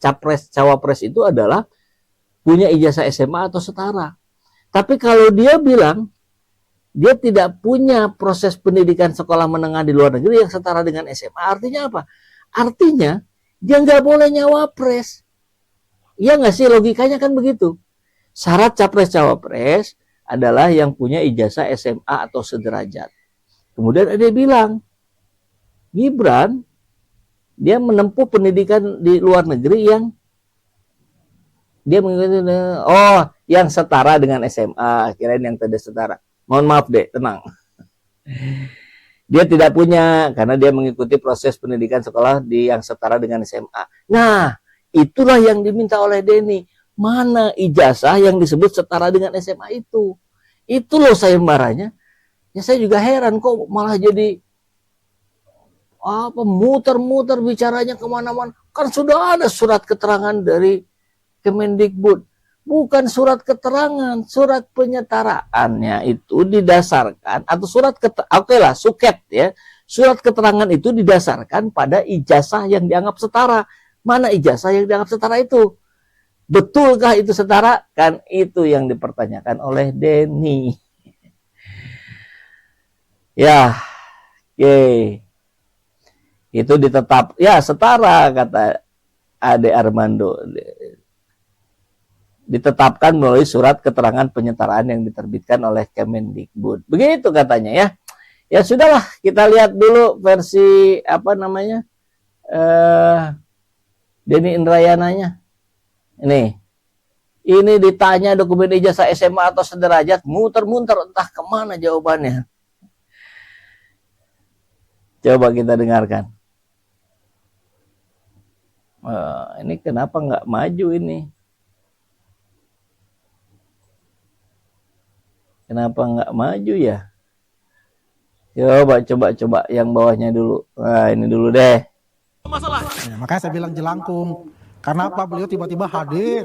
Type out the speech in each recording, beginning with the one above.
capres cawapres itu adalah punya ijazah SMA atau setara. Tapi kalau dia bilang dia tidak punya proses pendidikan sekolah menengah di luar negeri yang setara dengan SMA, artinya apa? Artinya dia nggak boleh nyawapres. Iya nggak sih, logikanya kan begitu. Syarat capres cawapres adalah yang punya ijazah SMA atau sederajat. Kemudian dia bilang, Gibran dia menempuh pendidikan di luar negeri yang dia mengikuti yang setara dengan SMA, kirain yang tidak setara. Mohon maaf deh, tenang. Dia tidak punya karena dia mengikuti proses pendidikan sekolah di yang setara dengan SMA. Nah, itulah yang diminta oleh Denny. Mana ijazah yang disebut setara dengan SMA itu? Itu loh saya marahnya. Ya saya juga heran kok malah jadi muter-muter bicaranya kemana-mana. Kan sudah ada surat keterangan dari Kemendikbud. Bukan surat keterangan, surat penyetaraannya itu didasarkan atau suket ya. Surat keterangan itu didasarkan pada ijazah yang dianggap setara. Mana ijazah yang dianggap setara itu? Betulkah itu setara? Kan itu yang dipertanyakan oleh Denny. Ya, oke. Itu ditetap ya setara kata Ade Armando. Ditetapkan melalui surat keterangan penyetaraan yang diterbitkan oleh Kemendikbud. Begitu katanya ya. Ya sudahlah, kita lihat dulu versi Denny Indrayananya. Ini ditanya dokumen ijazah SMA atau sederajat, muter-muter entah kemana jawabannya. Coba kita dengarkan. Ini kenapa nggak maju ini? Kenapa nggak maju ya? Coba yang bawahnya dulu. Nah, ini dulu deh. Masalah. Ya, makanya saya bilang jelangkung. Karena apa beliau tiba-tiba hadir?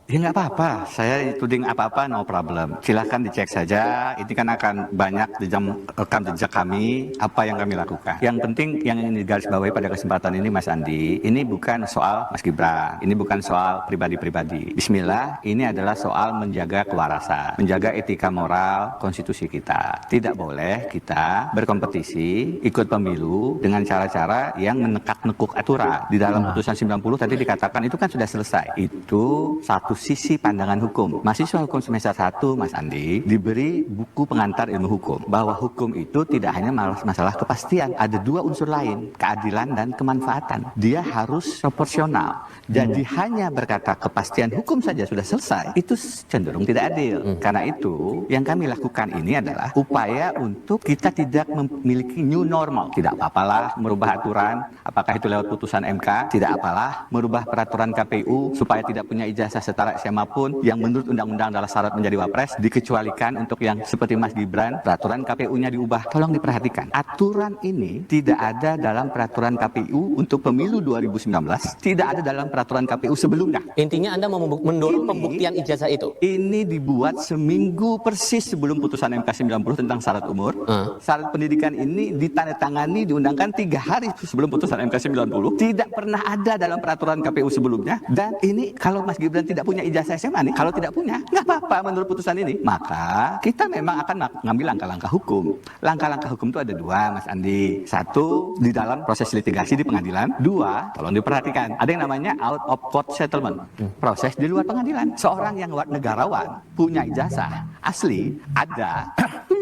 Ya nggak apa-apa, saya tuding apa-apa no problem. Silahkan dicek saja, ini kan akan banyak di rekam jejak kami, apa yang kami lakukan. Yang penting yang ingin digarisbawahi pada kesempatan ini Mas Andi, ini bukan soal Mas Gibran, ini bukan soal pribadi-pribadi. Bismillah, ini adalah soal menjaga kewarasan, menjaga etika moral konstitusi kita. Tidak boleh kita berkompetisi, ikut pemilu dengan cara-cara yang menekak-nekuk aturan. Di dalam putusan 90 tadi dikatakan itu kan sudah selesai. Itu satu sisi pandangan hukum. Mahasiswa hukum semester 1, Mas Andi, diberi buku pengantar ilmu hukum. Bahwa hukum itu tidak hanya masalah kepastian. Ada dua unsur lain, keadilan dan kemanfaatan. Dia harus proporsional. Jadi hanya berkata kepastian hukum saja sudah selesai, itu cenderung tidak adil. Karena itu, yang kami lakukan ini adalah upaya untuk kita tidak memiliki new normal. Tidak apalah merubah aturan, apakah itu lewat putusan MK, tidak apalah merubah peraturan KPU supaya tidak punya ijazah setara SMA pun yang menurut undang-undang adalah syarat menjadi wapres, dikecualikan untuk yang seperti Mas Gibran, peraturan KPU-nya diubah. Tolong diperhatikan, aturan ini tidak ada dalam peraturan KPU untuk pemilu 2019, tidak ada dalam peraturan KPU sebelumnya. Intinya Anda mau mendorong pembuktian ijazah itu? Ini dibuat seminggu persis sebelum putusan MK 90 tentang syarat umur. Syarat pendidikan ini ditandatangani, diundangkan 3 hari sebelum putusan MK 90. Tidak pernah ada dalam peraturan KPU sebelumnya. Dan ini kalau Mas Gibran tidak punya ijazah SMA nih, kalau tidak punya, nggak apa-apa menurut putusan ini. Maka kita memang akan ngambil langkah-langkah hukum. Langkah-langkah hukum itu ada 2, Mas Andi. 1, di dalam proses litigasi di pengadilan. 2, tolong diperhatikan, ada yang namanya out of court settlement, proses di luar pengadilan. Seorang yang negarawan, punya ijazah asli, ada,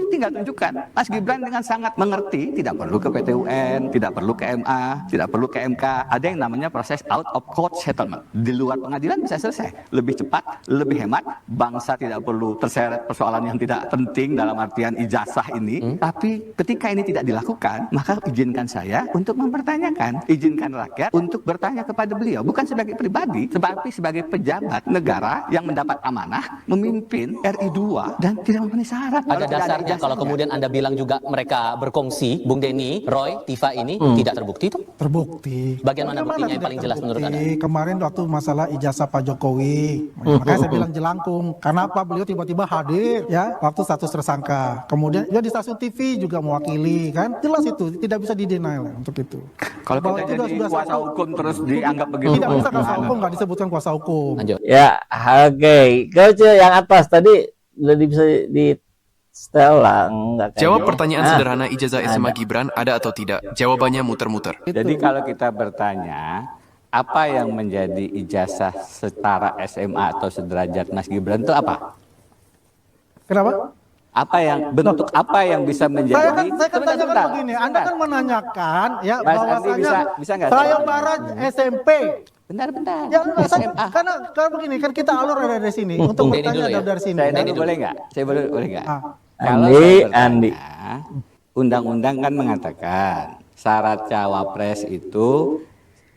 tinggal tunjukkan. Mas Gibran dengan sangat mengerti, tidak perlu ke PT UN, tidak perlu ke MA, tidak perlu ke MK. Ada yang namanya proses out of court settlement. Di luar pengadilan bisa selesai. Lebih cepat, lebih hemat, bangsa tidak perlu terseret persoalan yang tidak penting dalam artian ijazah ini. Tapi ketika ini tidak dilakukan, maka izinkan saya untuk mempertanyakan, izinkan rakyat untuk bertanya kepada beliau, bukan sebagai pribadi, tetapi sebagai pejabat negara yang mendapat amanah memimpin RI 2 dan tidak memenuhi syarat. Ada dasarnya kalau kemudian Anda bilang juga mereka berkongsi, Bung Denny, Roy, Tifa ini tidak terbukti itu? Terbukti. Bagaimana buktinya yang tidak paling jelas menurut Anda? terbukti? Kemarin waktu masalah ijazah Pak Jokowi, makanya saya bilang jelangkung. Karena apa, beliau tiba-tiba hadir ya waktu status tersangka. Kemudian dia di stasiun TV juga mewakili kan. Jelas itu tidak bisa didenial untuk itu. Kalau Bahwa kita itu jadi sudah kuasa satu- hukum terus dianggap begitu. Tidak bisa kuasa hukum, nggak disebutkan kuasa hukum. Lanjut. Ya, oke. Coach yang atas tadi lebih bisa di setel lah, enggak kayak Jawab gitu. pertanyaan Ah, sederhana ijazah SMA Gibran ada atau tidak? Jawabannya muter-muter. Jadi kalau kita bertanya, apa yang menjadi ijazah setara SMA atau sederajat Mas Gibran itu apa? Kenapa? Apa yang bentuk apa yang bisa menjadi? Saya kan Sebentar, tanyakan sebentar. begini, Anda kan menanyakan ya Mas Andi bahwasanya bisa nggak saya jawab? barat SMP. Bentar. Ya enggak, SMA. karena kalau begini kan kita alur dari sini untuk Bung Denny bertanya dulu ya. dari sini. Saya kan? dulu boleh nggak? Saya boleh nggak? Ah. Kalau Andi, saya bertanya, Andi. undang-undang kan mengatakan syarat cawapres itu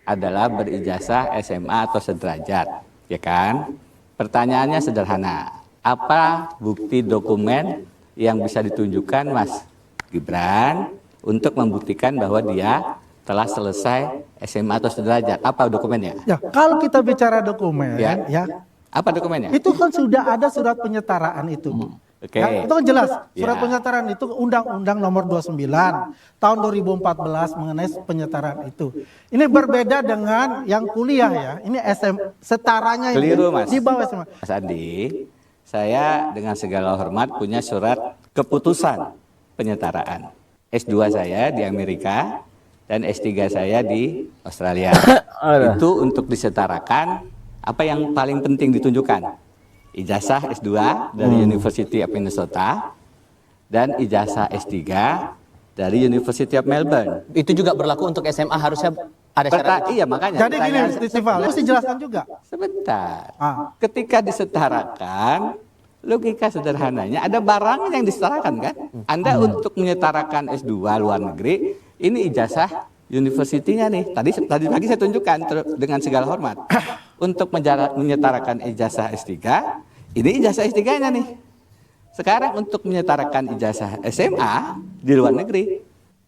adalah berijazah SMA atau sederajat, ya kan? Pertanyaannya sederhana. Apa bukti dokumen yang bisa ditunjukkan Mas Gibran untuk membuktikan bahwa dia telah selesai SMA atau sederajat? Apa dokumennya? Ya, kalau kita bicara dokumen Ya. ya, Apa dokumennya? itu kan sudah ada surat penyetaraan itu. Oke. Ya, itu kan jelas. Surat Ya. penyetaraan itu Undang-Undang Nomor 29 tahun 2014 mengenai penyetaraan itu. Ini berbeda dengan yang kuliah ya. Ini setaranya ini Keliru, Mas. di bawah SMA. Mas Andi, saya dengan segala hormat punya surat keputusan penyetaraan. S2 saya di Amerika dan S3 saya di Australia. Itu untuk disetarakan apa yang paling penting ditunjukkan. Ijazah S2 dari University of Minnesota dan ijazah S3 dari University of Melbourne. Itu juga berlaku untuk SMA, harusnya ada syarat. Iya, makanya. Jadi gini, pertanyaan- Stifal, harus dijelaskan juga. Sebentar. Ah. Ketika disetarakan, logika sederhananya ada barang yang disetarakan kan? Anda untuk menyetarakan S2 luar negeri, ini ijazah universitinya nih. Tadi pagi saya tunjukkan dengan segala hormat. Untuk menyetarakan ijazah S3, ini ijazah S3-nya nih. Sekarang untuk menyetarakan ijazah SMA di luar negeri,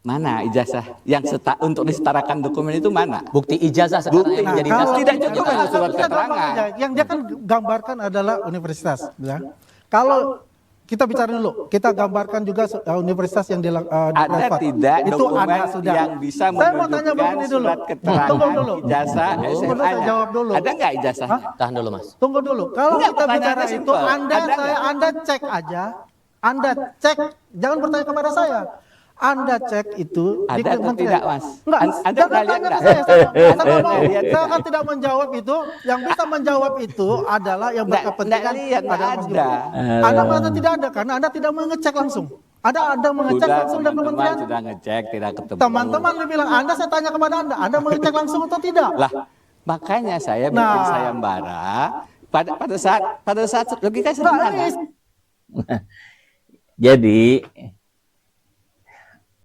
mana ijazah yang untuk disetarakan dokumen itu mana? Bukti ijazah sekarang Bukti. yang menjadi Nah, dasar. tidak cukup hanya surat Bisa gampang keterangan. aja. Yang dia kan gambarkan adalah universitas. Ya. Kalau kita bicara dulu, kita gambarkan juga universitas yang di Ada privat. tidak Itu dokumen ada sudah. yang bisa Saya mau tanya menunjukkan begini dulu. surat keterangan Tunggu dulu. ijazah Tunggu dulu, SMA-nya? saya jawab dulu. Ada nggak ijazahnya? Tahan dulu, Mas. Tunggu dulu. Kalau Enggak, kita bicara pertanyaannya itu, simpel. Ada Anda cek aja. Anda cek, jangan bertanya kepada saya. Anda cek itu Ada atau Kementerian. tidak, Mas? Enggak, Anda jangan pernah lihat tanya ke enggak? saya. Saya Anda nggak pernah mau. lihat Saya enggak? akan tidak menjawab itu. Yang bisa menjawab itu adalah yang Enggak berkepentingan. lihat, enggak adalah Mas ada. Gibran. Anda merasa tidak ada karena Anda tidak mengecek langsung. Ada mengecek Sudah, langsung dari teman-teman kementerian. sudah ngecek, tidak ketemu. Teman-teman bilang, Anda saya tanya kepada Anda mengecek langsung atau tidak? Lah, makanya saya bikin Nah. sayembara pada saat logika Nah, sederhana. ini Jadi